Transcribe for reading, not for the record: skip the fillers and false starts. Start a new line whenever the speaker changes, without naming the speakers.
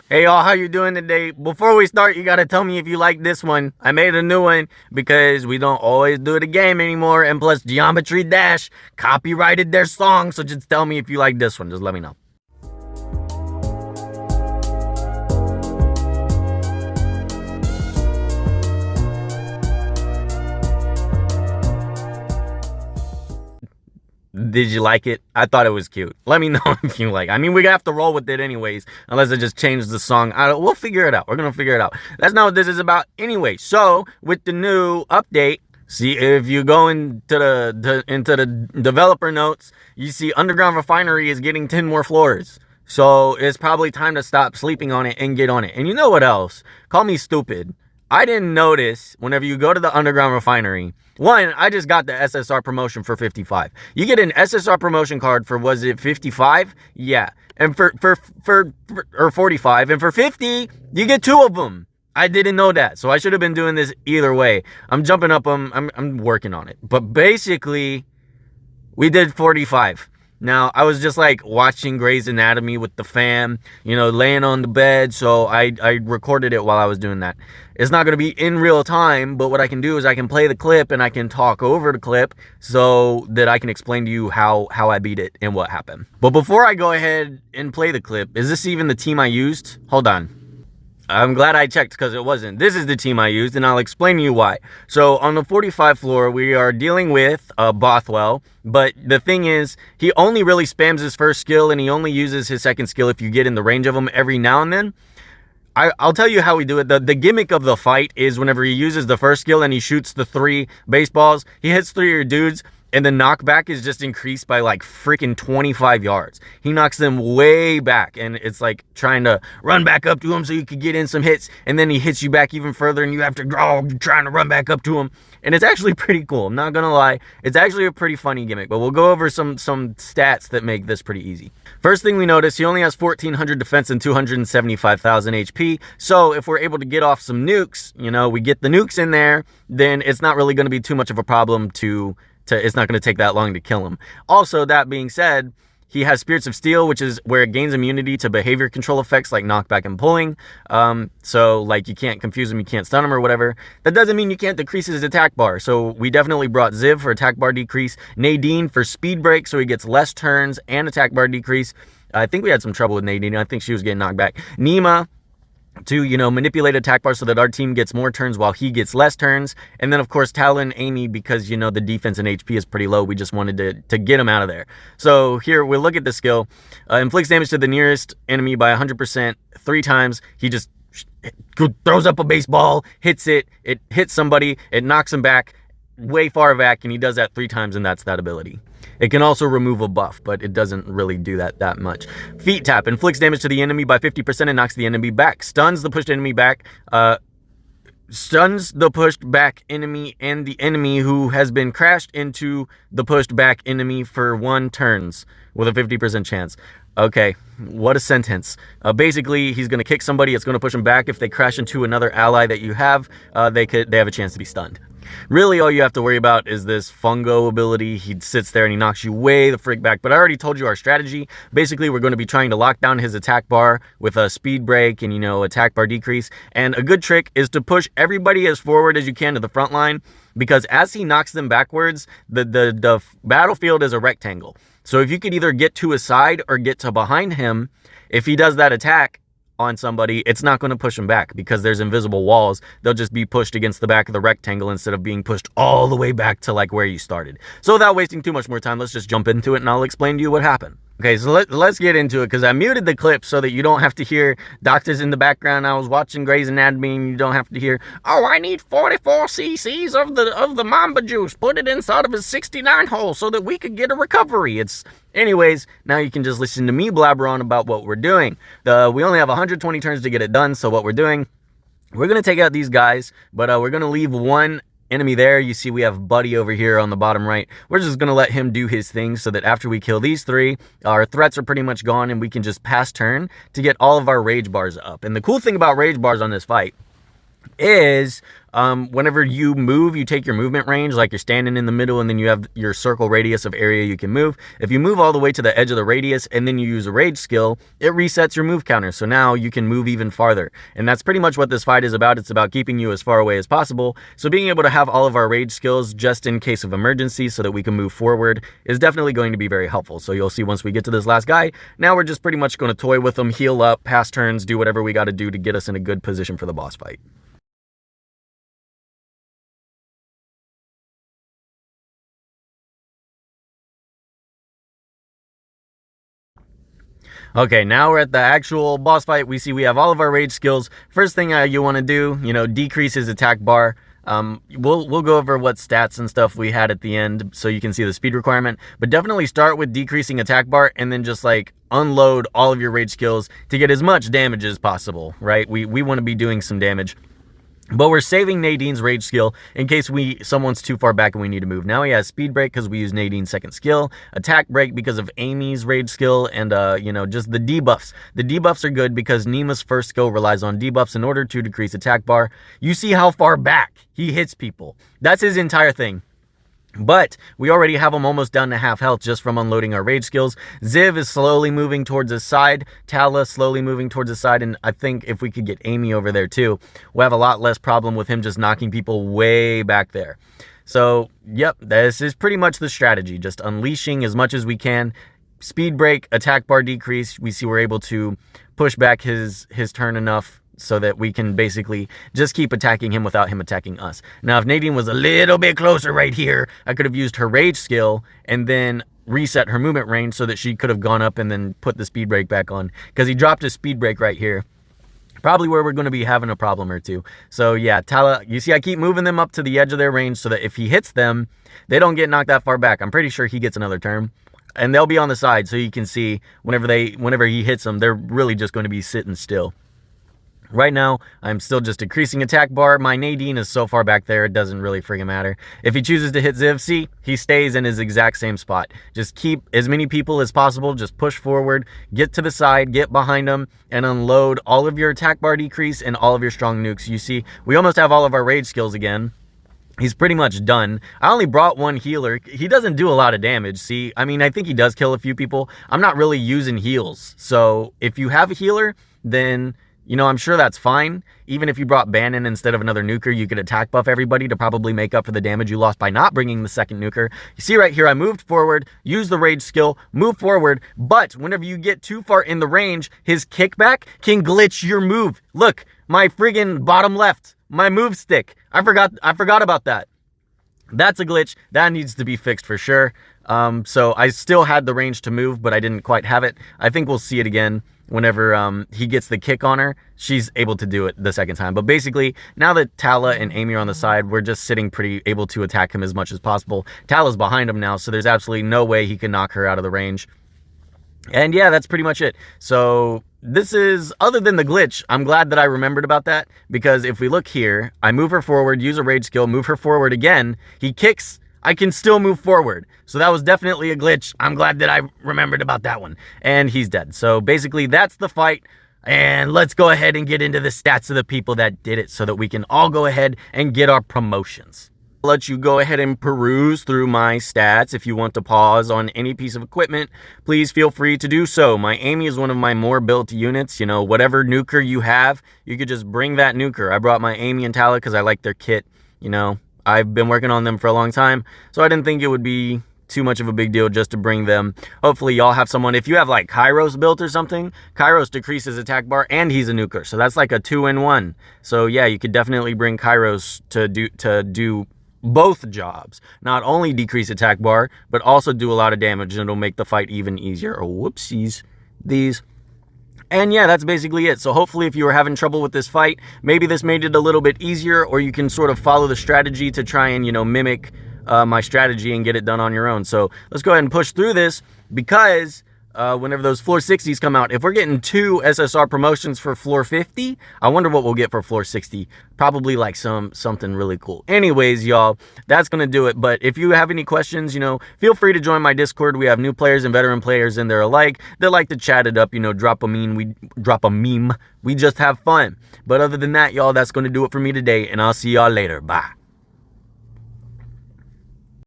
Hey y'all, how you doing today? Before we start, you gotta tell me if you like this one. I made a new one because we don't always do the game anymore, and plus Geometry Dash copyrighted their song, so just tell me if you like this one. Just let me know. Did you like it? I thought it was cute. Let me know if you like. I mean, we have to roll with it anyways, unless I just change the song. We'll figure it out. We're gonna figure it out. That's not what this is about anyway. So with the new update, see if you go into the developer notes, you see Underground Refinery is getting 10 more floors. So it's probably time to stop sleeping on it and get on it. And you know what else? Call me stupid. I didn't notice whenever you go to the Underground Refinery. One, I just got the SSR promotion for 55. You get an SSR promotion card for, was it 55? Yeah. And for or 45. And for 50, you get 2 of them. I didn't know that. So I should have been doing this either way. I'm jumping up. I'm working on it. But basically, we did 45. Now, I was just like watching Grey's Anatomy with the fam, laying on the bed. So I recorded it while I was doing that. It's not going to be in real time, but what I can do is I can play the clip and I can talk over the clip so that I can explain to you how I beat it and what happened. But before I go ahead and play the clip, is this even the team I used? Hold on. I'm glad I checked because it wasn't. This is the team I used, and I'll explain to you why. So on the 45 floor, we are dealing with Bothwell, but the thing is, he only really spams his first skill, and he only uses his second skill if you get in the range of him every now and then. I'll tell you how we do it. The gimmick of the fight is whenever he uses the first skill and he shoots the 3 baseballs, he hits 3 of your dudes, and the knockback is just increased by like freaking 25 yards. He knocks them way back, and it's like trying to run back up to him so you could get in some hits, and then he hits you back even further, and you have to go trying to run back up to him. And it's actually pretty cool. I'm not gonna lie. It's actually a pretty funny gimmick, but we'll go over some stats that make this pretty easy. First thing we notice, he only has 1,400 defense and 275,000 HP. So if we're able to get off some nukes, we get the nukes in there, then it's not really going to be too much of a problem it's not going to take that long to kill him. Also, that being said, he has Spirits of Steel, which is where it gains immunity to behavior control effects like knockback and pulling. So like you can't confuse him, you can't stun him or whatever. That doesn't mean you can't decrease his attack bar. So we definitely brought Ziv for attack bar decrease, Nadine for speed break, so he gets less turns and attack bar decrease. I think we had some trouble with Nadine. I think she was getting knocked back. Nima to, manipulate attack bar so that our team gets more turns while he gets less turns. And then, of course, Talon, Amy, because, the defense and HP is pretty low. We just wanted to get him out of there. So here, we'll look at the skill. Inflicts damage to the nearest enemy by 100% 3 times. He just throws up a baseball, hits it hits somebody, it knocks him back, way far back, and he does that 3 times, and that's that ability. It can also remove a buff, but it doesn't really do that much. Feet tap. Inflicts damage to the enemy by 50% and knocks the enemy back. Stuns the pushed enemy back. Stuns the pushed back enemy and the enemy who has been crashed into the pushed back enemy for 1 turns with a 50% chance. Okay, what a sentence. Basically, he's going to kick somebody. It's going to push them back. If they crash into another ally that you have, they have a chance to be stunned. Really, all you have to worry about is this fungo ability. He sits there and he knocks you way the frick back. But I already told you our strategy. Basically, we're going to be trying to lock down his attack bar with a speed break and, attack bar decrease. And a good trick is to push everybody as forward as you can to the front line, because as he knocks them backwards, the battlefield is a rectangle. So if you could either get to his side or get to behind him, if he does that attack on somebody, it's not going to push them back because there's invisible walls. They'll just be pushed against the back of the rectangle instead of being pushed all the way back to like where you started. So without wasting too much more time, let's just jump into it and I'll explain to you what happened. Okay, so let's get into it, because I muted the clip so that you don't have to hear doctors in the background. I was watching Grey's Anatomy and you don't have to hear, oh, I need 44 cc's of the Mamba juice. Put it inside of his 69 hole so that we could get a recovery. Anyways, now you can just listen to me blabber on about what we're doing. We only have 120 turns to get it done, so what we're doing, we're going to take out these guys, but we're going to leave 1 enemy there. You see we have Buddy over here on the bottom right. We're just going to let him do his thing so that after we kill these 3, our threats are pretty much gone and we can just pass turn to get all of our rage bars up. And the cool thing about rage bars on this fight is whenever you move, you take your movement range, like you're standing in the middle and then you have your circle radius of area you can move. If you move all the way to the edge of the radius and then you use a rage skill, it resets your move counter. So now you can move even farther. And that's pretty much what this fight is about. It's about keeping you as far away as possible. So being able to have all of our rage skills just in case of emergency so that we can move forward is definitely going to be very helpful. So you'll see once we get to this last guy, now we're just pretty much going to toy with them, heal up, pass turns, do whatever we got to do to get us in a good position for the boss fight. Okay, now we're at the actual boss fight. We see we have all of our rage skills. First thing you want to do, decrease his attack bar. We'll go over what stats and stuff we had at the end so you can see the speed requirement, but definitely start with decreasing attack bar and then just like unload all of your rage skills to get as much damage as possible, right? We want to be doing some damage. But we're saving Nadine's rage skill in case someone's too far back and we need to move. Now he has speed break because we use Nadine's second skill, attack break because of Amy's rage skill, and just the debuffs. The debuffs are good because Nima's first skill relies on debuffs in order to decrease attack bar. You see how far back he hits people. That's his entire thing. But we already have him almost down to half health just from unloading our rage skills. Ziv is slowly moving towards his side. Tala slowly moving towards his side. And I think if we could get Amy over there too, we'll have a lot less problem with him just knocking people way back there. So, yep, this is pretty much the strategy. Just unleashing as much as we can. Speed break, attack bar decrease. We see we're able to push back his turn enough so that we can basically just keep attacking him without him attacking us. Now, if Nadine was a little bit closer right here, I could have used her rage skill and then reset her movement range so that she could have gone up and then put the speed break back on, because he dropped his speed break right here. Probably where we're going to be having a problem or two. So yeah, Tala, you see I keep moving them up to the edge of their range so that if he hits them, they don't get knocked that far back. I'm pretty sure he gets another turn. And they'll be on the side so you can see whenever he hits them, they're really just going to be sitting still. Right now, I'm still just decreasing attack bar. My Nadine is so far back there, it doesn't really friggin' matter. If he chooses to hit Ziv, see, he stays in his exact same spot. Just keep as many people as possible, just push forward, get to the side, get behind them, and unload all of your attack bar decrease and all of your strong nukes. You see, we almost have all of our rage skills again. He's pretty much done. I only brought one healer. He doesn't do a lot of damage. See, I mean, I think he does kill a few people. I'm not really using heals. So if you have a healer, then I'm sure that's fine. Even if you brought Bannon instead of another nuker, you could attack buff everybody to probably make up for the damage you lost by not bringing the second nuker. You see right here, I moved forward, used the rage skill, move forward, but whenever you get too far in the range, his kickback can glitch your move. Look, my friggin' bottom left, my move stick. I forgot about that. That's a glitch. That needs to be fixed for sure. So I still had the range to move, but I didn't quite have it. I think we'll see it again. Whenever he gets the kick on her, she's able to do it the second time. But basically, now that Tala and Amy are on the side, we're just sitting pretty able to attack him as much as possible. Tala's behind him now, so there's absolutely no way he can knock her out of the range. And yeah, that's pretty much it. So this is, other than the glitch, I'm glad that I remembered about that, because if we look here, I move her forward, use a rage skill, move her forward again, he kicks, I can still move forward. So that was definitely a glitch. I'm glad that I remembered about that one. And he's dead. So basically that's the fight. And let's go ahead and get into the stats of the people that did it so that we can all go ahead and get our promotions. I'll let you go ahead and peruse through my stats. If you want to pause on any piece of equipment, please feel free to do so. My Amy is one of my more built units. Whatever nuker you have, you could just bring that nuker. I brought my Amy and Tala because I like their kit. I've been working on them for a long time, so I didn't think it would be too much of a big deal just to bring them. Hopefully y'all have someone. If you have like Kairos built or something, Kairos decreases attack bar and he's a nuker, so that's like a 2-in-1. So yeah, you could definitely bring Kairos to do both jobs. Not only decrease attack bar, but also do a lot of damage, and it'll make the fight even easier. Oh, whoopsies. And yeah, that's basically it. So hopefully if you were having trouble with this fight, maybe this made it a little bit easier, or you can sort of follow the strategy to try and, mimic my strategy and get it done on your own. So let's go ahead and push through this, because whenever those floor 60s come out. If we're getting 2 SSR promotions for floor 50, I wonder what we'll get for floor 60. Probably like something really cool. Anyways, y'all, that's gonna do it. But if you have any questions, you know, feel free to join my Discord. We have new players and veteran players in there alike. They like to chat it up, you know, drop a meme. We just have fun. But other than that, y'all, that's gonna do it for me today, and I'll see y'all later. Bye.